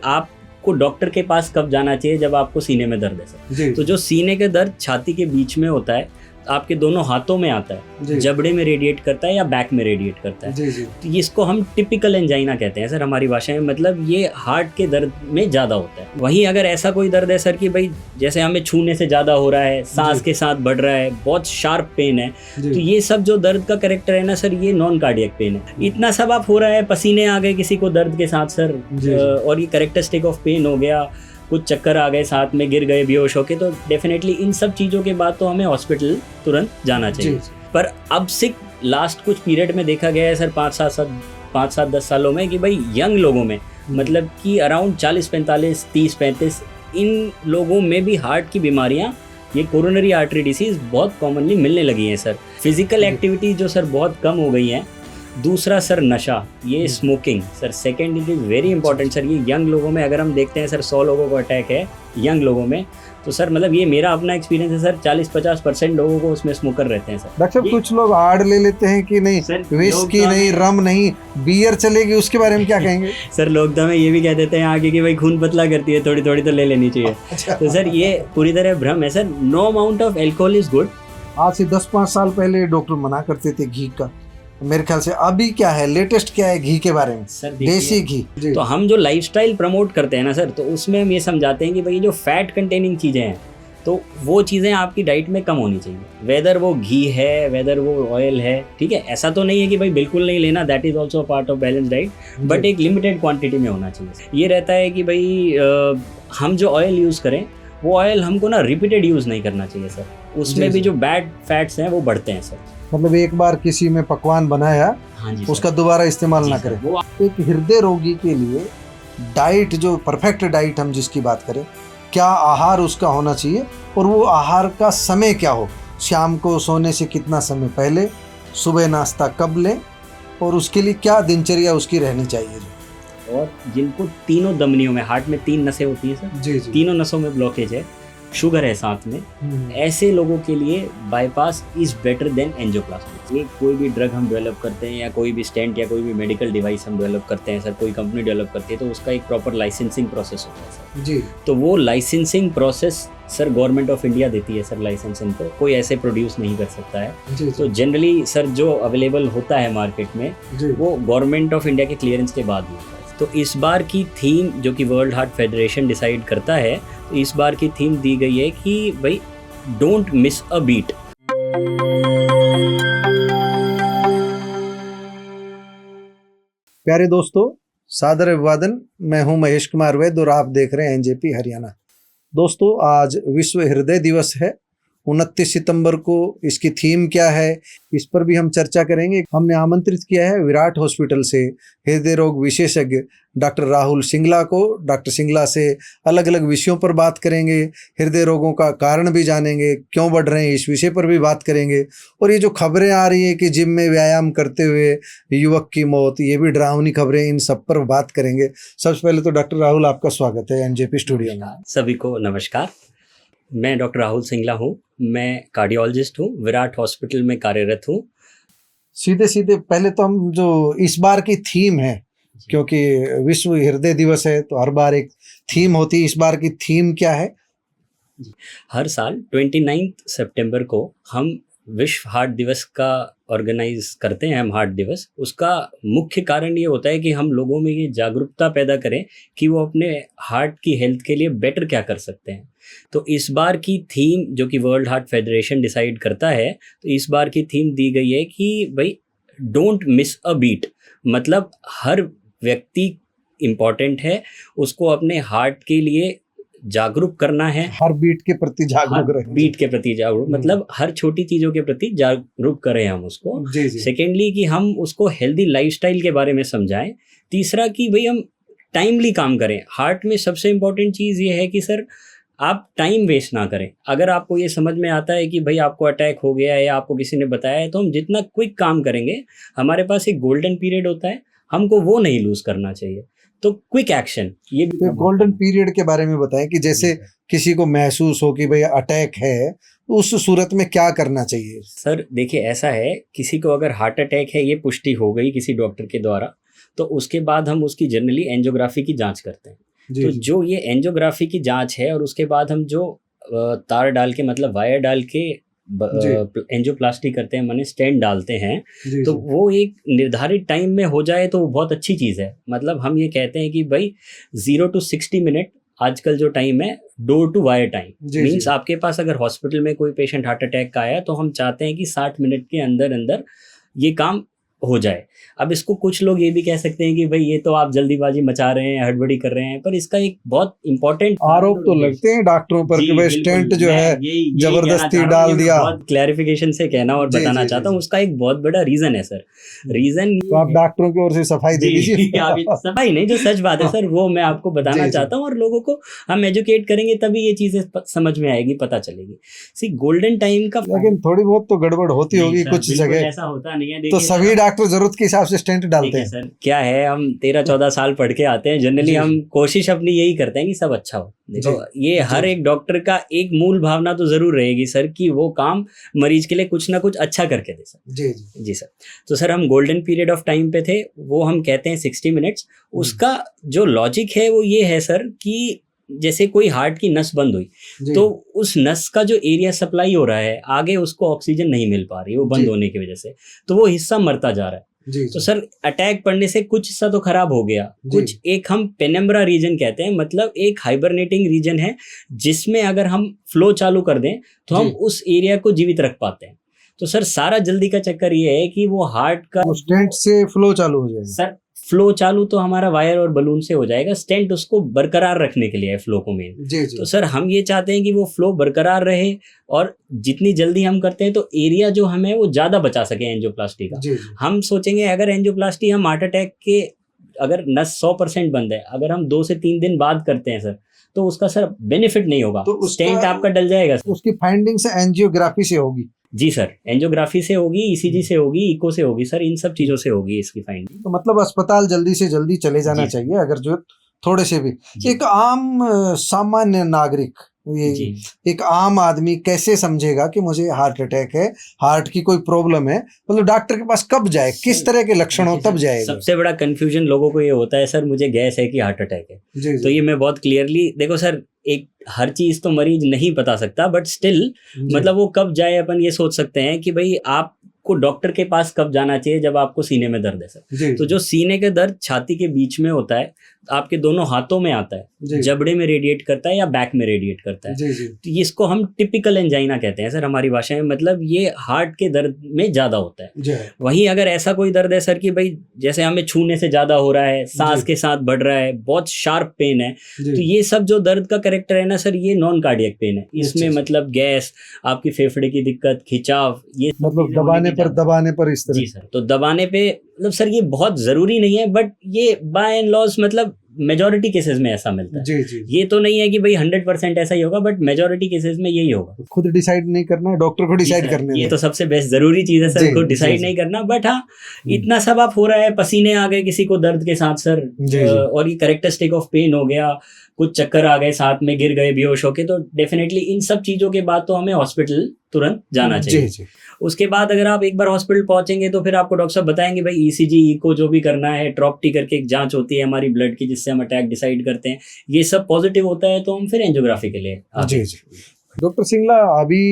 आपको डॉक्टर के पास कब जाना चाहिए, जब आपको सीने में दर्द है सर। तो जो सीने के दर्द छाती के बीच में होता है, आपके दोनों हाथों में आता है, जबड़े में रेडिएट करता है या बैक में रेडिएट करता है, तो इसको हम टिपिकल एंजाइना कहते हैं सर हमारी भाषा में। मतलब ये हार्ट के दर्द में ज़्यादा होता है। वहीं अगर ऐसा कोई दर्द है सर कि भाई जैसे हमें छूने से ज़्यादा हो रहा है, सांस के साथ बढ़ रहा है, बहुत शार्प पेन है, तो ये सब जो दर्द का कैरेक्टर है ना सर, ये नॉन कार्डियक पेन है। इतना सब आप हो रहा है, पसीने आ गए किसी को दर्द के साथ सर, और ये कैरेक्टरिस्टिक ऑफ पेन हो गया, कुछ चक्कर आ गए, साथ में गिर गए बेहोश होके, तो डेफिनेटली इन सब चीज़ों के बाद तो हमें हॉस्पिटल तुरंत जाना चाहिए। पर अब से लास्ट कुछ पीरियड में देखा गया है सर 5-7-10 सालों में कि भाई यंग लोगों में, मतलब कि अराउंड 40-45, 30-35, इन लोगों में भी हार्ट की बीमारियां, ये कोरोनरी आर्टरी डिसीज़ बहुत कॉमनली मिलने लगी हैं सर। फिजिकल एक्टिविटी जो सर बहुत कम हो गई हैं। दूसरा सर नशा, ये smoking sir, second it is very important sir. ये यंग लोगों में अगर हम देखते हैं सर 100 लोगों को अटैक है यंग लोगों में, तो सर मतलब ये मेरा अपना एक्सपीरियंस है सर, 40-50% लोगों को उसमें स्मोकर रहते हैं सर। डॉक्टर साहब कुछ लोग आड़ ले लेते हैं कि नहीं विस्की नहीं, रम नहीं, बियर चलेगी, उसके बारे में क्या कहेंगे? सर लोग तो हमें ये भी कह देते हैं आगे कि भाई खून पतला करती है, थोड़ी थोड़ी तो ले लेनी चाहिए। तो सर ये पूरी तरह भ्रम है sir. No amount of alcohol is good. आज से 10-5 साल पहले डॉक्टर मना करते थे घी का, मेरे ख्याल से अभी क्या है, लेटेस्ट क्या है घी के बारे में? सर देसी घी। तो हम जो लाइफस्टाइल प्रमोट करते हैं ना सर, तो उसमें हम ये समझाते हैं कि भाई जो फैट कंटेनिंग चीज़ें हैं, तो वो चीज़ें आपकी डाइट में कम होनी चाहिए, वेदर वो घी है, वेदर वो ऑयल है, ठीक है। ऐसा तो नहीं है कि भाई बिल्कुल नहीं लेना, that is also part of balance diet, but एक लिमिटेड क्वांटिटी में होना चाहिए। ये रहता है कि भाई हम जो ऑयल यूज़ करें, वो ऑयल हमको ना रिपीटेड यूज़ नहीं करना चाहिए सर। उसमें भी जो बैड फैट्स हैं वो बढ़ते हैं सर। मतलब एक बार किसी में पकवान बनाया, उसका दोबारा इस्तेमाल ना करें। एक हृदय रोगी के लिए डाइट, जो परफेक्ट डाइट हम जिसकी बात करें, क्या आहार उसका होना चाहिए, और वो आहार का समय क्या हो? शाम को सोने से कितना समय पहले, सुबह नाश्ता कब लें, और उसके लिए क्या दिनचर्या उसकी रहनी चाहिए? और जिनको तीनों धमनियों में, हार्ट में 3 नसें होती हैं सर, तीनों नसों में ब्लॉकेज है, शुगर है साथ में, ऐसे लोगों के लिए bypass is better than angioplasty. ये कोई भी ड्रग हम डेवलप करते हैं, या कोई भी स्टेंट या कोई भी मेडिकल डिवाइस हम डेवलप करते हैं सर, कोई कंपनी डेवलप करती है, तो उसका एक प्रॉपर लाइसेंसिंग प्रोसेस होता है सर जी। तो वो licensing process sir government of India देती है सर लाइसेंसिंग को, कोई ऐसे प्रोड्यूस नहीं कर सकता है। तो जनरली सर जो अवेलेबल होता है मार्केट में, वो गवर्नमेंट ऑफ इंडिया के क्लियरेंस के बाद होता है। तो इस बार की थीम जो कि वर्ल्ड हार्ट फेडरेशन डिसाइड करता है, तो इस बार की थीम दी गई है कि भाई डोंट मिस अ बीट। प्यारे दोस्तों, सादर अभिवादन। मैं हूं महेश कुमार वैद्य और आप देख रहे हैं एनजेपी हरियाणा। दोस्तों, आज विश्व हृदय दिवस है, 29 सितंबर को। इसकी थीम क्या है, इस पर भी हम चर्चा करेंगे। हमने आमंत्रित किया है विराट हॉस्पिटल से हृदय रोग विशेषज्ञ डॉक्टर राहुल सिंगला को। डॉक्टर सिंगला से अलग अलग विषयों पर बात करेंगे, हृदय रोगों का कारण भी जानेंगे, क्यों बढ़ रहे हैं इस विषय पर भी बात करेंगे। और ये जो खबरें आ रही है कि जिम में व्यायाम करते हुए युवक की मौत, ये भी डरावनी खबरें, इन सब पर बात करेंगे। सबसे पहले तो डॉक्टर राहुल, आपका स्वागत है एनजेपी स्टूडियो में। सभी को नमस्कार। मैं डॉक्टर राहुल सिंगला हूँ, मैं कार्डियोलॉजिस्ट हूँ, विराट हॉस्पिटल में कार्यरत हूँ। सीधे सीधे पहले तो हम जो इस बार की थीम है, क्योंकि विश्व हृदय दिवस है तो हर बार एक थीम होती है, इस बार की थीम क्या है? हर साल 29 सितंबर को हम विश्व हार्ट दिवस का ऑर्गेनाइज करते हैं, हम हार्ट दिवस। उसका मुख्य कारण ये होता है कि हम लोगों में ये जागरूकता पैदा करें कि वो अपने हार्ट की हेल्थ के लिए बेटर क्या कर सकते हैं। तो इस बार की थीम जो कि वर्ल्ड हार्ट फेडरेशन डिसाइड करता है, तो इस बार की थीम दी गई है कि भाई डोंट मिस अ बीट। मतलब हर व्यक्ति इम्पॉर्टेंट है, उसको अपने हार्ट के लिए जागरूक करना है, हर बीट के प्रति जागरूक रहे, बीट के प्रति जागरूक, मतलब हर छोटी चीज़ों के प्रति जागरूक करें हम उसको। सेकेंडली कि हम उसको हेल्दी लाइफस्टाइल के बारे में समझाएं। तीसरा कि भाई हम टाइमली काम करें। हार्ट में सबसे इम्पोर्टेंट चीज़ ये है कि सर आप टाइम वेस्ट ना करें। अगर आपको ये समझ में आता है कि भाई आपको अटैक हो गया है या आपको किसी ने बताया है, तो हम जितना क्विक काम करेंगे, हमारे पास एक गोल्डन पीरियड होता है, हमको वो नहीं लूज करना चाहिए। तो क्विक एक्शन, ये भी गोल्डन पीरियड के बारे में बताएं कि जैसे किसी को महसूस हो कि भाई अटैक है, तो उस सूरत में क्या करना चाहिए? सर देखिए, ऐसा है, किसी को अगर हार्ट अटैक है, ये पुष्टि हो गई किसी डॉक्टर के द्वारा, तो उसके बाद हम उसकी जनरली एंजियोग्राफी की जांच करते हैं। तो जो ये एंजियोग्राफी की जांच है और उसके बाद हम जो तार डाल के मतलब वायर डाल के एंजियोप्लास्टी करते हैं, माने स्टेंट डालते हैं, तो वो एक निर्धारित टाइम में हो जाए तो वो बहुत अच्छी चीज़ है। मतलब हम ये कहते हैं कि भाई 0 to 60 मिनट आजकल जो टाइम है door to wire time, means आपके पास अगर हॉस्पिटल में कोई पेशेंट हार्ट अटैक का आया तो हम चाहते हैं कि 60 मिनट के अंदर अंदर ये काम हो जाए। अब इसको कुछ लोग ये भी कह सकते हैं कि भाई ये तो आप जल्दीबाजी मचा रहे हैं, हड़बड़ी कर रहे हैं, पर इसका एक बहुत इंपॉर्टेंट आरोप तो लगते हैं डॉक्टरों पर कि भाई स्टेंट जो है जबरदस्ती डाल दिया। बहुत क्लैरिफिकेशन से कहना और बताना चाहता हूँ, उसका एक बहुत बड़ा रीजन है सर। रीजन तो आप डॉक्टरों की ओर से सफाई दे दीजिए। सफाई नहीं, जो सच बात है सर वो मैं आपको बताना चाहता हूँ, और लोगों को हम एजुकेट करेंगे तभी ये चीजें समझ में आएगी, पता चलेगी। सी गोल्डन टाइम का, लेकिन थोड़ी बहुत तो गड़बड़ होती होगी कुछ जगह, ऐसा होता नहीं है। तो सभी डॉक्टर जरूरत के हिसाब से स्टेंट डालते हैं। सर क्या है, हम 13-14 साल पढ़ के आते हैं, जनरली हम कोशिश अपनी यही करते हैं कि सब अच्छा हो। देखो ये हर एक डॉक्टर का एक मूल भावना तो जरूर रहेगी सर कि वो काम मरीज के लिए कुछ ना कुछ अच्छा करके दे सर। जी सर। तो सर हम गोल्डन पीरियड ऑफ टाइम पे थे, वो हम कहते हैं 60 मिनट्स। उसका जो लॉजिक है वो ये है सर कि जैसे कोई हार्ट की नस बंद हुई तो उस नस का जो एरिया सप्लाई हो रहा है आगे उसको ऑक्सीजन नहीं मिल पा रही, वो बंद होने की वजह से, तो वो हिस्सा मरता जा रहा है। तो सर अटैक पड़ने से कुछ हिस्सा तो खराब हो गया, कुछ एक हम पेनम्ब्रा रीजन कहते हैं, मतलब एक हाइबरनेटिंग रीजन है जिसमें अगर हम फ्लो चालू कर दें तो हम उस एरिया को जीवित रख पाते हैं। तो सर सारा जल्दी का चक्कर ये है कि वो हार्ट का स्टेंट से फ्लो चालू हो जाएगा। सर फ्लो चालू तो हमारा वायर और बलून से हो जाएगा, स्टेंट उसको बरकरार रखने के लिए है, फ्लो को मेन। तो सर हम ये चाहते हैं कि वो फ्लो बरकरार रहे और जितनी जल्दी हम करते हैं तो एरिया जो हमें वो ज़्यादा बचा सके एंजियोप्लास्टी का। हम सोचेंगे अगर एंजियोप्लास्टी हम हार्ट अटैक के अगर नस 100% बंद है, अगर हम 2 से 3 दिन बाद करते हैं सर तो उसका सर बेनिफिट नहीं होगा, तो स्टेंट आपका डल जाएगा। उसकी फाइंडिंग से एंजियोग्राफी से होगी। जी सर, एंजियोग्राफी से होगी, ईसीजी से होगी, इको से होगी सर, इन सब चीजों से होगी इसकी फाइंडिंग। तो मतलब अस्पताल जल्दी से जल्दी चले जाना चाहिए अगर जो थोड़े से भी। एक आम सामान्य नागरिक, ये एक आम आदमी कैसे समझेगा कि मुझे हार्ट अटैक है, हार्ट की कोई प्रॉब्लम है, मतलब डॉक्टर के पास कब जाए, किस तरह के लक्षण हो तब जाएगा? सबसे बड़ा कंफ्यूजन लोगों को ये होता है सर मुझे गैस है कि हार्ट अटैक है। तो ये मैं बहुत क्लियरली, देखो सर एक हर चीज तो मरीज नहीं बता सकता, बट स्टिल मतलब वो कब जाए अपन ये सोच सकते हैं कि भाई आपको डॉक्टर के पास कब जाना चाहिए, जब आपको सीने में दर्द है सर। तो जो सीने के दर्द छाती के बीच में होता है, आपके दोनों हाथों में आता है, जबड़े में रेडिएट करता है या बैक में रेडिएट करता है, तो इसको हम टिपिकल एंजाइना कहते हैं सर हमारी भाषा में। मतलब ये हार्ट के दर्द में ज्यादा होता है। वहीं अगर ऐसा कोई दर्द है सर कि भाई जैसे हमें छूने से ज्यादा हो रहा है, सांस के साथ बढ़ रहा है, बहुत शार्प पेन है, तो ये सब जो दर्द का कैरेक्टर है ना सर, ये नॉन कार्डियक पेन है। इसमें मतलब गैस, आपकी फेफड़े की दिक्कत, खिंचाव, ये मतलब दबाने पर इस तरह। जी सर, तो दबाने पे मतलब सर ये बहुत जरूरी नहीं है, बट ये बाय एंड लॉस मतलब मेजॉरिटी केसेस में ऐसा मिलता है। ये तो नहीं है कि भाई 100% ऐसा ही होगा, बट मेजॉरिटी केसेस में यही होगा। खुद डिसाइड नहीं करना है, डॉक्टर को डिसाइड करना है। ये तो सबसे बेस्ट जरूरी चीज है सर, खुद डिसाइड नहीं करना। बट हाँ, इतना सब आप हो रहा है, पसीने आ गए किसी को दर्द के साथ सर, और ये कैरेक्टरिस्टिक ऑफ पेन हो गया, कुछ चक्कर आ गए, साथ में गिर गए बेहोश होके, तो डेफिनेटली इन सब चीजों के बाद तो हमें हॉस्पिटल तुरंत जाना चाहिए। उसके बाद अगर आप एक बार हॉस्पिटल पहुंचेंगे तो फिर आपको डॉक्टर साहब बताएंगे भाई ईसीजी, इको जो भी करना है, ट्रॉप्टी करके एक जांच होती है हमारी ब्लड की जिससे हम अटैक डिसाइड करते हैं, ये सब पॉजिटिव होता है तो हम फिर एंजियोग्राफी के लिए जी। डॉक्टर सिंगला, अभी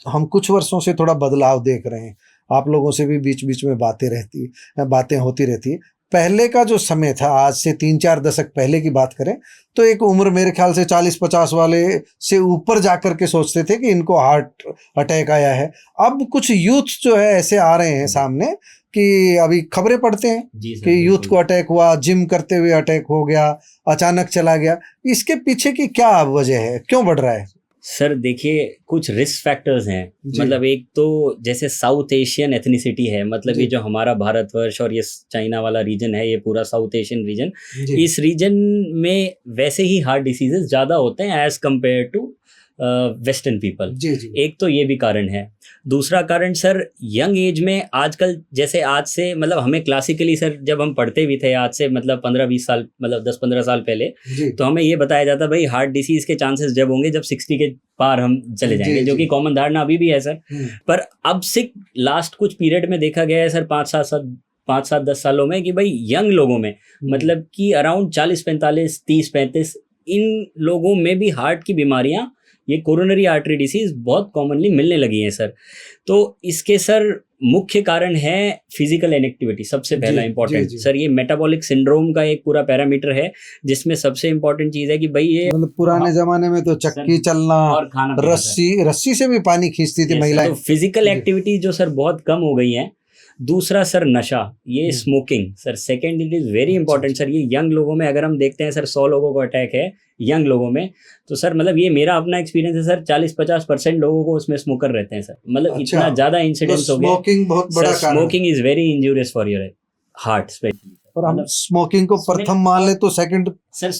हम कुछ वर्षों से थोड़ा बदलाव देख रहे हैं, आप लोगों से भी बीच बीच में बातें होती रहती है। पहले का जो समय था, आज से 3-4 दशक पहले की बात करें तो एक उम्र मेरे ख्याल से 40-50 वाले से ऊपर जाकर के सोचते थे कि इनको हार्ट अटैक आया है। अब कुछ यूथ जो है ऐसे आ रहे हैं सामने कि अभी खबरें पढ़ते हैं कि यूथ को अटैक हुआ, जिम करते हुए अटैक हो गया, अचानक चला गया। इसके पीछे की क्या वजह है, क्यों बढ़ रहा है? सर देखिए, कुछ रिस्क फैक्टर्स हैं। मतलब एक तो जैसे साउथ एशियन एथनिसिटी है, मतलब ये जो हमारा भारतवर्ष और ये चाइना वाला रीजन है, ये पूरा साउथ एशियन रीजन, इस रीजन में वैसे ही हार्ट डिसीजेस ज़्यादा होते हैं as compare to western people. एक तो ये भी कारण है। दूसरा कारण सर, यंग एज में आजकल, जैसे आज से मतलब हमें क्लासिकली सर जब हम पढ़ते भी थे आज से मतलब 15-20 साल, मतलब 10-15 साल पहले, तो हमें ये बताया जाता भाई हार्ट डिसीज के चांसेस जब होंगे जब 60 के पार हम चले जाएंगे, जो कि कॉमन धारणा अभी भी है सर। पर अब से लास्ट कुछ पीरियड में देखा गया है सर, 5-7-10 सालों में कि भाई यंग लोगों में मतलब कि अराउंड 40-45, 30-35 इन लोगों में भी हार्ट की बीमारियां, ये कोरोनरी आर्टरी डिसीज बहुत कॉमनली मिलने लगी हैं सर। तो इसके सर मुख्य कारण है फिजिकल इनएक्टिविटी, सबसे पहला इंपॉर्टेंट सर। ये मेटाबॉलिक सिंड्रोम का एक पूरा पैरामीटर है जिसमें सबसे इंपॉर्टेंट चीज है कि भाई ये मतलब पुराने जमाने में तो चक्की चलना और खाना, रस्सी से भी पानी खींचती थी महिलाएं। तो फिजिकल एक्टिविटी जो सर बहुत कम हो गई है। दूसरा सर नशा, ये smoking sir. Second it is very important sir, ये यंग लोगों में अगर हम देखते हैं सर 100 लोगों को अटैक है यंग लोगों में, तो सर मतलब ये मेरा अपना एक्सपीरियंस है सर, 40-50% लोगों को उसमें स्मोकर रहते हैं सर। मतलब इतना ज्यादा इंसिडेंस हो गया। स्मोकिंग बहुत बड़ा कारण, smoking is very injurious for your heart specially. और हम स्मोकिंग को प्रथम मान ले तो सेकंड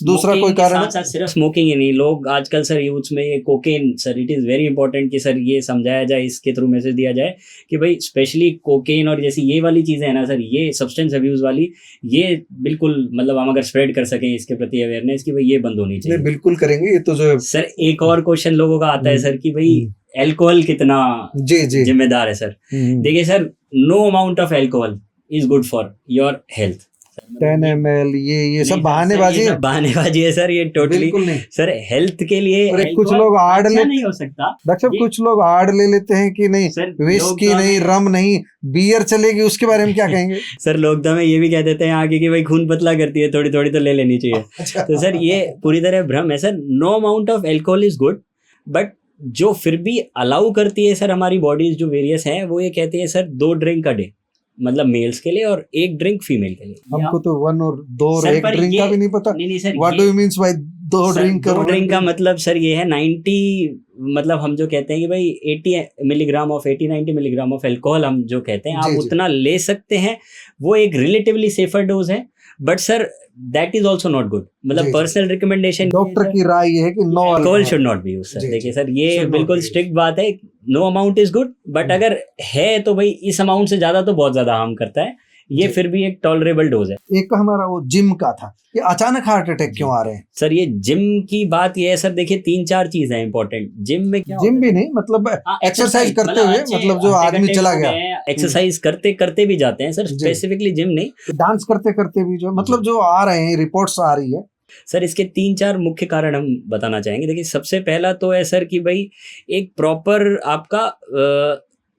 दूसरा कोई कारण है। सिर्फ स्मोकिंग ही नहीं, लोग आजकल सर यूथ में ये cocaine sir, it is very important कि सर ये समझाया जाए, इसके थ्रू मैसेज दिया जाए कि भाई स्पेशली कोकेन और जैसी ये वाली चीजें है ना सर, ये सब्सटेंस अब्यूज वाली, ये बिल्कुल मतलब हम अगर स्प्रेड कर सकें इसके प्रति अवेयरनेस कि भाई ये बंद होनी चाहिए। बिल्कुल करेंगे। ये तो जो सर एक और क्वेश्चन लोगों का आता है सर कि भाई एल्कोहल कितना जिम्मेदार है सर। देखिए sir, no amount of alcohol is good for your health. 10 ml ये सब बहानेबाजी है, बहानेबाजी है सर, ये टोटली सर हेल्थ के लिए। कुछ लोग आड़ ले नहीं हो सकता डॉक्टर साहब, कुछ लोग आड़ ले लेते हैं कि नहीं विस्की नहीं, रम नहीं, बियर चलेगी, उसके बारे में क्या कहेंगे? सर लोग तो हमें ये भी कह देते हैं आगे कि भाई खून पतला करती है, थोड़ी थोड़ी तो ले लेनी चाहिए। तो सर ये पूरी तरह भ्रम है sir. No amount of alcohol is good, but जो फिर भी अलाउ करती है सर हमारी बॉडीज जो वेरियस हैं, वो ये कहती है सर 2 ड्रिंक अ डे, मतलब मेल्स के लिए, और 1 ड्रिंक फीमेल के लिए। हमको तो 1 और 2 और 1 ड्रिंक का भी नहीं पता। नहीं sir, what do you means by 2 drink? 2 drink का मतलब सर ये है 90, मतलब हम जो कहते हैं कि भाई 80 milligram of 80-90 milligram of alcohol हम जो कहते हैं, आप उतना ले सकते हैं, वो एक रिलेटिवली सेफर डोज है। But sir that is also not good, मतलब पर्सनल रिकमेंडेशन डॉक्टर की राय ये है कि no alcohol should not be used sir. देखिए सर ये बिल्कुल स्ट्रिक्ट बात है, no amount is good, but अगर है तो भाई इस अमाउंट से ज्यादा तो बहुत ज्यादा हार्म करता है, ये फिर भी एक टॉलरेबल डोज है। एक हमारा वो जिम का था, ये अचानक हार्ट अटैक क्यों आ रहे हैं सर? ये जिम की बात ये है सर, देखिए 3-4 चीजें हैं इंपॉर्टेंट जिम में। क्या जिम भी नहीं, मतलब एक्सरसाइज करते हुए, मतलब जो आदमी चला गया एक्सरसाइज करते करते भी जाते हैं सर, स्पेसिफिकली जिम नहीं, डांस करते करते भी जो मतलब जो आ रहे हैं रिपोर्ट्स आ रही है सर। इसके 3-4 मुख्य कारण हम बताना चाहेंगे। देखिए सबसे पहला तो है सर कि भाई एक प्रॉपर आपका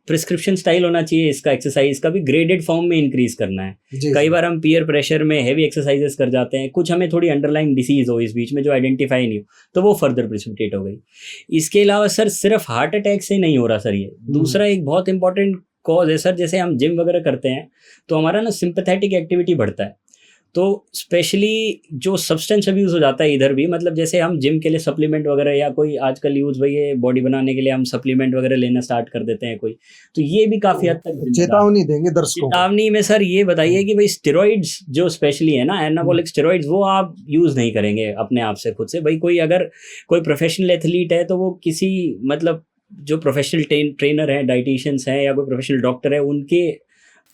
प्रिस्क्रिप्शन स्टाइल होना चाहिए इसका, एक्सरसाइज का भी ग्रेडेड फॉर्म में इंक्रीज करना है। कई बार हम पीयर प्रेशर में हैवी एक्सरसाइजेस कर जाते हैं, कुछ हमें थोड़ी अंडरलाइंग डिसीज हो इस बीच में जो आइडेंटिफाई नहीं हो, तो वो फर्दर प्रिसिपिटेट हो गई। इसके अलावा सर सिर्फ हार्ट अटैक से नहीं हो रहा सर, ये दूसरा एक बहुत इंपॉर्टेंट कॉज है सर। जैसे हम जिम वगैरह करते हैं तो हमारा ना सिंपैथेटिक एक्टिविटी बढ़ता है, तो स्पेशली जो सब्सटेंस अब्यूज हो जाता है इधर भी, मतलब जैसे हम जिम के लिए सप्लीमेंट वगैरह, या कोई आजकल यूज भाई ये बॉडी बनाने के लिए हम सप्लीमेंट वगैरह लेना स्टार्ट कर देते हैं कोई, तो ये भी काफी हद तक चेतावनी देंगे दर्शकों। चेतावनी में सर ये बताइए कि भाई स्टेरॉइड्स जो स्पेशली है ना, एनाबॉलिक स्टेरॉइड्स, वो आप यूज नहीं करेंगे अपने आप से खुद से। भाई कोई अगर कोई प्रोफेशनल एथलीट है तो वो किसी मतलब जो प्रोफेशनल ट्रेनर है, डाइटिशियंस हैं, या कोई प्रोफेशनल डॉक्टर है, उनके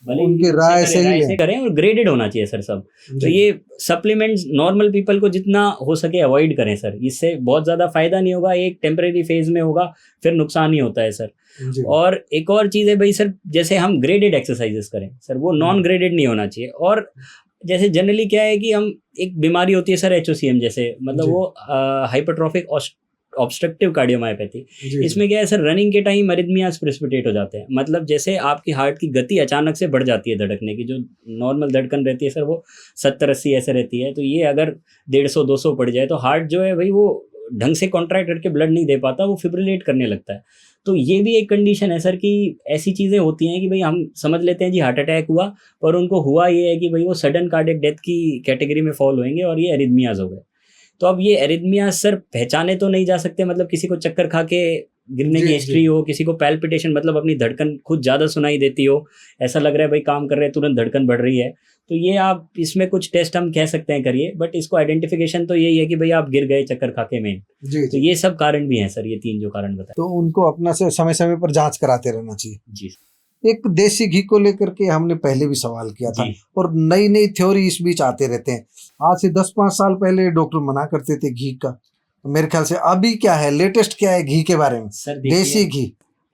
राय से करें, और ग्रेडेड होना चाहिए सर सब। तो ये सप्लीमेंट्स नॉर्मल पीपल को जितना हो सके अवॉइड करें सर, इससे बहुत ज़्यादा फायदा नहीं होगा, एक टेम्परेरी फेज में होगा, फिर नुकसान ही होता है सर। और एक और चीज़ है भाई सर, जैसे हम ग्रेडेड एक्सरसाइजेस करें सर, वो नॉन ग्रेडेड नहीं होना चाहिए। और जैसे जनरली क्या है कि हम एक बीमारी होती है सर HOCM जैसे, मतलब वो हाइपरट्रॉफिक ऑब्स्ट्रक्टिव कार्डियोमायोपैथी, इसमें क्या है सर, रनिंग के टाइम अरिथमियाज प्रेसिपिटेट हो जाते हैं। मतलब जैसे आपकी हार्ट की गति अचानक से बढ़ जाती है धड़कने की, जो नॉर्मल धड़कन रहती है सर वो 70-80 ऐसे रहती है, तो ये अगर 150-200 पड़ जाए तो हार्ट जो है भाई वो ढंग से कॉन्ट्रैक्ट करके ब्लड नहीं दे पाता, वो फिब्रिलेट करने लगता है। तो ये भी एक कंडीशन है सर कि ऐसी चीज़ें होती हैं कि भाई हम समझ लेते हैं जी हार्ट अटैक हुआ, पर उनको हुआ ये है कि भाई वो सडन कार्डियक डेथ की कैटेगरी में फॉल होंगे और ये एरिथमियाज हो गए। तो अब ये एरिथमिया सर पहचाने तो नहीं जा सकते, मतलब किसी को चक्कर खा के गिरने की हिस्ट्री हो, किसी को पैल्पिटेशन मतलब अपनी धड़कन खुद ज़्यादा सुनाई देती हो, ऐसा लग रहा है भाई काम कर रहे हैं तुरंत धड़कन बढ़ रही है, तो ये आप इसमें कुछ टेस्ट हम कह सकते हैं करिए, बट इसको आइडेंटिफिकेशन तो यही है कि भाई आप गिर गए चक्कर खा के मेन। तो ये सब कारण भी हैं सर, ये 3 जो कारण बताए, तो उनको अपना से समय समय पर जाँच कराते रहना चाहिए। जी। एक देसी घी को लेकर के हमने पहले भी सवाल किया था, और नई नई थ्योरी इस बीच आते रहते हैं। आज से 10-5 साल पहले डॉक्टर मना करते थे घी का, मेरे ख्याल से अभी क्या है, लेटेस्ट क्या है घी के बारे में सर? देसी घी,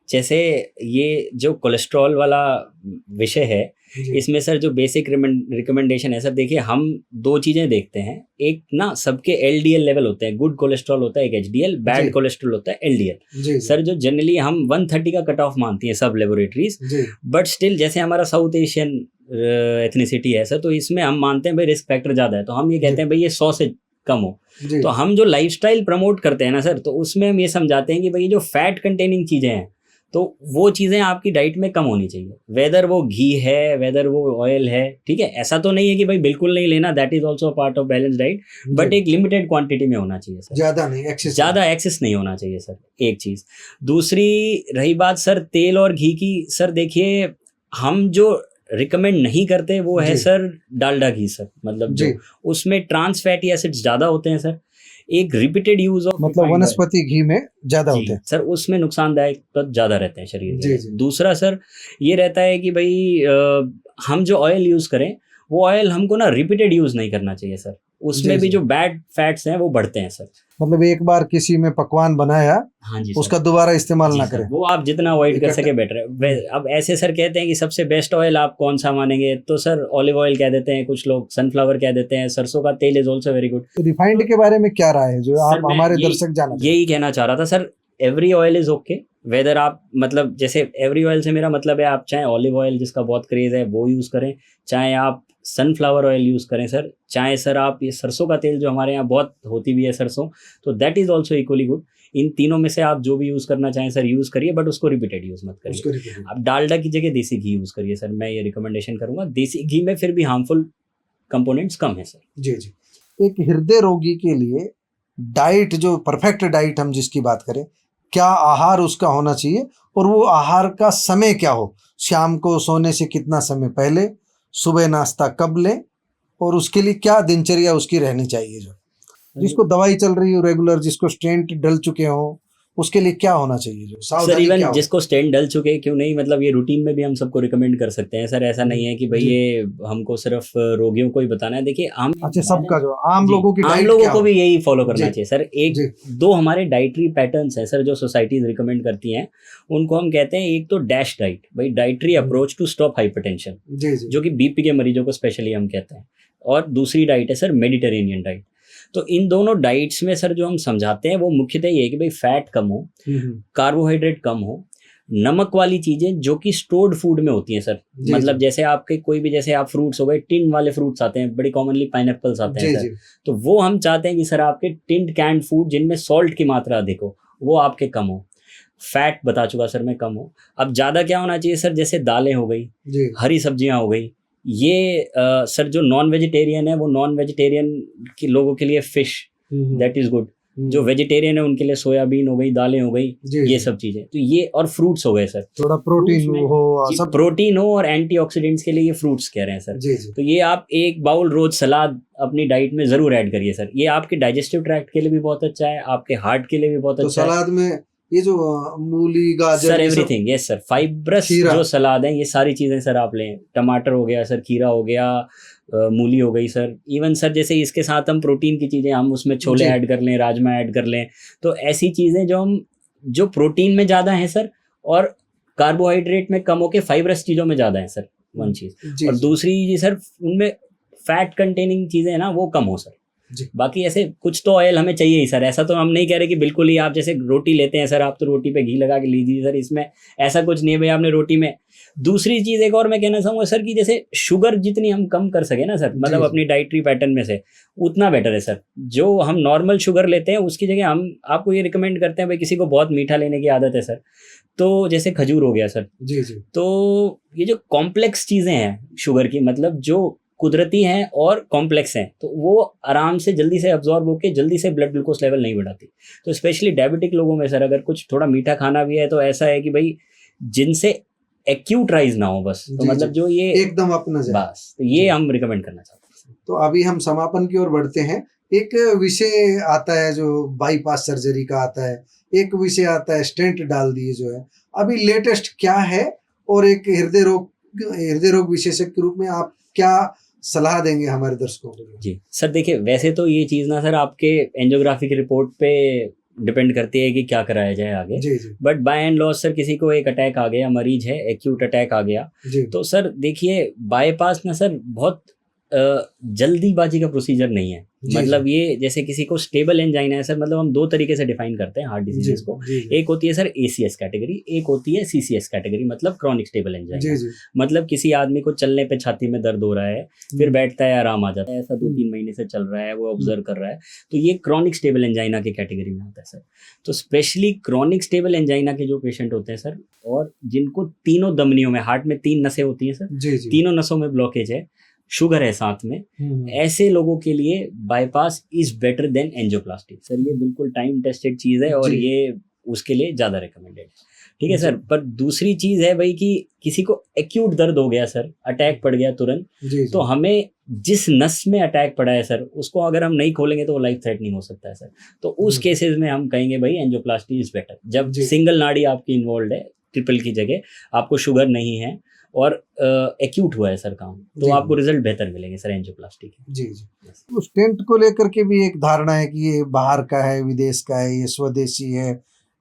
जैसे ये जो कोलेस्ट्रॉल वाला विषय है, इसमें सर जो बेसिक रिकमेंडेशन है सर, देखिए हम दो चीज़ें देखते हैं। एक ना सबके LDL लेवल होते हैं, गुड कोलेस्ट्रॉल होता है एक HDL, बैड कोलेस्ट्रॉल होता है LDL। सर जो जनरली हम 130 का कट ऑफ मानती है सब लेबोरेटरीज, बट स्टिल जैसे हमारा साउथ एशियन एथनिसिटी है सर, तो इसमें हम मानते हैं भाई रिस्क फैक्टर ज़्यादा है, तो हम ये कहते हैं भाई ये 100 से कम हो। तो हम जो लाइफस्टाइल प्रमोट करते हैं ना सर, तो उसमें हम ये समझाते हैं कि भाई जो फैट कंटेनिंग चीज़ें हैं तो वो चीज़ें आपकी डाइट में कम होनी चाहिए, वेदर वो घी है, वेदर वो ऑयल है, ठीक है। ऐसा तो नहीं है कि भाई बिल्कुल नहीं लेना, that is also part of balance diet, but एक लिमिटेड क्वांटिटी में होना चाहिए सर, ज़्यादा एक्सेस नहीं होना चाहिए सर, एक चीज़। दूसरी रही बात सर तेल और घी की, सर देखिए हम जो रिकमेंड नहीं करते वो है सर डालडा घी सर, मतलब जो उसमें ट्रांस फैटी एसिड्स ज़्यादा होते हैं सर। एक रिपीटेड यूज ऑफ मतलब वनस्पति घी में ज्यादा होते हैं सर, उसमें नुकसानदायक तत्व ज्यादा रहते हैं शरीर के। दूसरा सर ये रहता है कि भाई हम जो ऑयल यूज करें वो ऑयल हमको ना रिपीटेड यूज नहीं करना चाहिए सर, उसमें भी जो बैड फैट्स हैं वो बढ़ते हैं सर। मतलब एक बार किसी में पकवान बनाया, हाँ जी, उसका दोबारा इस्तेमाल ना करें, वो आप जितना अवॉइड कर सके बेटर है। अब ऐसे सर कहते हैं कि सबसे बेस्ट ऑयल आप कौन सा मानेंगे, तो सर ऑलिव ऑयल कह देते हैं, कुछ लोग सनफ्लावर कह देते हैं, सरसों का तेल is also very good. Refined के बारे में क्या राय है जो आप हमारे दर्शक जाना? यही कहना चाह रहा था sir, every oil is okay, whether आप मतलब जैसे एवरी ऑयल से मेरा मतलब है आप चाहे ऑलिव ऑयल जिसका बहुत क्रेज है वो यूज़ करें, चाहे आप सनफ्लावर ऑयल यूज़ करें सर, चाहे सर आप ये सरसों का तेल जो हमारे यहाँ बहुत होती भी है सरसों, तो that is also equally good. इन तीनों में से आप जो भी यूज़ करना चाहें सर यूज़ करिए, बट उसको रिपीटेड यूज़ मत करिए। आप डालडा की जगह देसी घी यूज़ करिए सर, मैं ये रिकमेंडेशन करूँगा। देसी घी में फिर भी हार्मफुल कंपोनेंट्स कम है सर। जी जी। एक हृदय रोगी के लिए डाइट, जो परफेक्ट डाइट हम जिसकी बात करें, क्या आहार उसका होना चाहिए और वो आहार का समय क्या हो? शाम को सोने से कितना समय पहले, सुबह नाश्ता कब लें, और उसके लिए क्या दिनचर्या उसकी रहनी चाहिए? जो जिसको दवाई चल रही हो रेगुलर, जिसको स्टेंट डल चुके हो, उसके लिए क्या होना चाहिए? जो सर इवन जिसको स्टेंट डल चुके क्यों नहीं, मतलब ये रूटीन में भी हम सबको रिकमेंड कर सकते हैं सर। ऐसा नहीं है कि भाई ये हमको सिर्फ रोगियों को ही बताना है। देखिए हम सबका जो आम लोगों की आम लोगों को भी यही फॉलो करना चाहिए सर। एक दो हमारे डाइटरी पैटर्न्स हैं सर जो सोसाइटीज रिकमेंड करती हैं, उनको हम कहते हैं एक तो डैश डाइट, भाई dietary approach to stop hypertension, जो कि बीपी के मरीजों को स्पेशली हम कहते हैं, और दूसरी डाइट है सर मेडिटेरेनियन डाइट। तो इन दोनों डाइट्स में सर जो हम समझाते हैं वो मुख्यतः ये है कि भाई फैट कम हो, कार्बोहाइड्रेट कम हो, नमक वाली चीजें जो कि स्टोर्ड फूड में होती हैं सर, मतलब जैसे आपके कोई भी, जैसे आप फ्रूट्स हो गए, टिन वाले फ्रूट्स आते हैं, बड़ी कॉमनली पाइनएप्पल्स आते हैं सर, तो वो हम चाहते हैं कि सर आपके टिन्ड कैंड फूड जिनमें सॉल्ट की मात्रा अधिक हो वो आपके कम हो। फैट बता चुका सर मैं कम हो। अब ज्यादा क्या होना चाहिए सर, जैसे दालें हो गई, हरी सब्जियां हो गई, ये सर जो नॉन वेजिटेरियन है वो नॉन वेजिटेरियन के लोगों के लिए फिश, दैट इज गुड। जो वेजिटेरियन है उनके लिए सोयाबीन हो गई, दालें हो गई, ये सब चीजें, तो ये, और फ्रूट्स हो गए सर, थोड़ा प्रोटीन हो, सब प्रोटीन हो, और एंटीऑक्सीडेंट्स के लिए ये फ्रूट्स कह रहे हैं सर। तो ये आप एक बाउल रोज सलाद अपनी डाइट में जरूर ऐड करिए सर। ये आपके डाइजेस्टिव ट्रैक्ट के लिए भी बहुत अच्छा है, आपके हार्ट के लिए भी बहुत अच्छा है। सलाद में ये जो मूली, गाजर, sir everything, yes sir, fibrous जो सलाद है ये सारी चीजें सर आप लें। टमाटर हो गया सर, खीरा हो गया, मूली हो गई सर, इवन सर जैसे इसके साथ हम प्रोटीन की चीजें, हम उसमें छोले ऐड कर लें, राजमा ऐड कर लें, तो ऐसी चीजें जो हम जो प्रोटीन में ज्यादा हैं सर और कार्बोहाइड्रेट में कम होके फाइब्रस चीजों में ज्यादा है सर, वन चीज। और दूसरी चीज सर उनमें फैट कंटेनिंग चीजें ना वो कम हो सर। बाकी ऐसे कुछ तो ऑयल हमें चाहिए ही सर, ऐसा तो हम नहीं कह रहे कि बिल्कुल ही आप जैसे रोटी लेते हैं सर, आप तो रोटी पे घी लगा के लीजिए सर, इसमें ऐसा कुछ नहीं है भाई आपने रोटी में। दूसरी चीज एक और मैं कहना चाहूँगा सर कि जैसे शुगर जितनी हम कम कर सके ना सर, मतलब अपनी डाइटरी पैटर्न में से, उतना बेटर है सर। जो हम नॉर्मल शुगर लेते हैं उसकी जगह हम आपको ये रिकमेंड करते हैं भाई किसी को बहुत मीठा लेने की आदत है सर, तो जैसे खजूर हो गया सर, तो ये जो कॉम्प्लेक्स चीजें हैं शुगर की, मतलब जो कुदरती हैं और कॉम्प्लेक्स हैं, तो वो आराम से जल्दी से अब्जॉर्ब होकर जल्दी से ब्लड ग्लूकोज लेवल नहीं बढ़ाती। तो स्पेशली डायबिटिक लोगों में सर अगर कुछ थोड़ा मीठा खाना भी है तो ऐसा है कि भाई जिनसे एक्यूट राइज ना हो बस, तो मतलब जो ये एकदम अपना जाए बस, तो ये हम रिकमेंड करना चाहते हैं। तो अभी हम समापन की ओर बढ़ते हैं। एक विषय आता है जो बाईपास सर्जरी का आता है, एक विषय आता है स्टेंट डाल दिए जो है, अभी लेटेस्ट क्या है, और एक हृदय रोग विशेषज्ञ के रूप में आप क्या सलाह देंगे हमारे दर्शकों को? जी सर देखिए, वैसे तो ये चीज़ ना सर आपके एंजियोग्राफी की रिपोर्ट पे डिपेंड करती है कि क्या कराया जाए आगे। But by and loss sir किसी को एक अटैक आ गया, मरीज है, एक्यूट अटैक आ गया, तो सर देखिए बाईपास ना सर बहुत जल्दीबाजी का प्रोसीजर नहीं है। मतलब ये जैसे किसी को स्टेबल एंजाइना है सर, मतलब हम दो तरीके से डिफाइन करते हैं हार्ट डिजीजेस को। एक होती है सर ACS कैटेगरी, एक होती है CCS कैटेगरी, मतलब क्रॉनिक स्टेबल एंजाइना। मतलब किसी आदमी को चलने पे छाती में दर्द हो रहा है, फिर बैठता है आराम आ जाता है, ऐसा 2-3 महीने से चल रहा है, वो ऑब्जर्व कर रहा है, तो ये क्रॉनिक स्टेबल एंजाइना की कैटेगरी में आता है सर। तो स्पेशली क्रॉनिक स्टेबल एंजाइना के जो पेशेंट होते हैं सर, और जिनको तीनों धमनियों में, हार्ट में 3 नसें होती हैं सर, तीनों नसों में ब्लॉकेज है, शुगर है साथ में, ऐसे लोगों के लिए bypass is better than angioplasty. Sir ये बिल्कुल टाइम टेस्टेड चीज है और ये उसके लिए ज्यादा रिकमेंडेड है। ठीक है सर। पर दूसरी चीज है भाई कि किसी को एक्यूट दर्द हो गया सर, अटैक पड़ गया तुरंत, तो हमें जिस नस में अटैक पड़ा है सर उसको अगर हम नहीं खोलेंगे तो वो लाइफ थ्रेटनिंग हो सकता है सर। तो उस केसेस में हम कहेंगे भाई एंजियोप्लास्टी इज बेटर। जब सिंगल नाड़ी आपकी इन्वॉल्व है, ट्रिपल की जगह, आपको शुगर नहीं है और एक्यूट हुआ है सर काम, तो आपको रिजल्ट बेहतर मिलेंगे सर एंजियोप्लास्टी के। जी। तो स्टेंट को लेकर के भी एक धारणा है कि ये बाहर का है, विदेश का है, ये स्वदेशी है,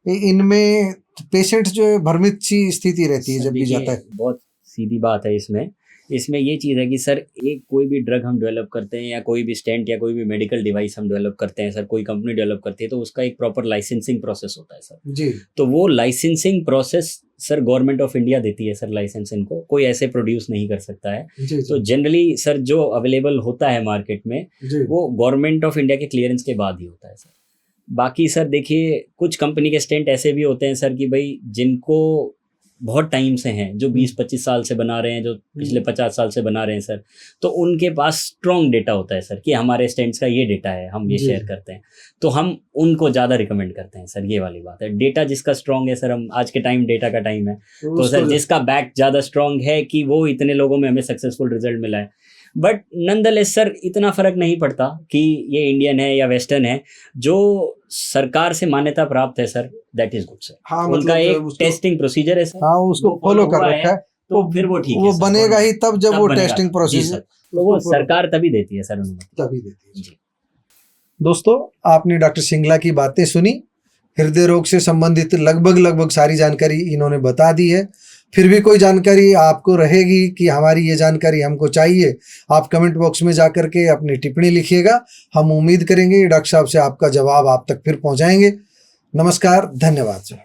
इनमें पेशेंट जो है भ्रमित सी स्थिति रहती है जब भी जाता है। बहुत सीधी बात है इसमें ये चीज़ है कि सर एक कोई भी ड्रग हम डेवलप करते हैं या कोई भी स्टेंट या कोई भी मेडिकल डिवाइस हम डेवलप करते हैं सर, कोई कंपनी डेवलप करती है, तो उसका एक प्रॉपर लाइसेंसिंग प्रोसेस होता है सर। जी। तो वो licensing process sir government of India देती है सर लाइसेंस, इनको कोई ऐसे प्रोड्यूस नहीं कर सकता है। तो जनरली सर जो अवेलेबल होता है मार्केट में वो गवर्नमेंट ऑफ इंडिया के क्लियरेंस के बाद ही होता है सर। बाकी सर देखिए कुछ कंपनी के स्टेंट ऐसे भी होते हैं सर कि भाई जिनको बहुत टाइम से हैं, जो 20-25 साल से बना रहे हैं, जो पिछले 50 साल से बना रहे हैं सर, तो उनके पास स्ट्रॉन्ग डेटा होता है सर कि हमारे स्टेंट्स का ये डेटा है, हम ये शेयर करते हैं, तो हम उनको ज़्यादा रिकमेंड करते हैं सर। ये वाली बात है, डेटा जिसका स्ट्रॉन्ग है सर, हम आज के टाइम डेटा का टाइम है, तो सर जिसका बैक ज़्यादा स्ट्रॉन्ग है कि वो इतने लोगों में हमें सक्सेसफुल रिजल्ट मिला है। बट नॉनदलेस सर इतना फर्क नहीं पड़ता कि ये इंडियन है या वेस्टर्न है, जो सरकार से मान्यता प्राप्त है sir, that is good sir. हाँ, उनका एक टेस्टिंग प्रोसीजर है सर, हाँ, उसको फॉलो कर रखा है, तो फिर वो ठीक है, वो बनेगा ही तब जब वो टेस्टिंग प्रोसीजर, तो वो सरकार तभी देती है सर अनुमति, तभी देती है। दोस्तों आपने डॉक्टर सिंगला की बातें सुनी, हृदय रोग से संबंधित लगभग सारी जानकारी इन्होंने बता दी है। फिर भी कोई जानकारी आपको रहेगी कि हमारी ये जानकारी हमको चाहिए, आप कमेंट बॉक्स में जा कर के अपनी टिप्पणी लिखिएगा। हम उम्मीद करेंगे डॉक्टर साहब से आपका जवाब आप तक फिर पहुंचाएंगे। नमस्कार, धन्यवाद सर।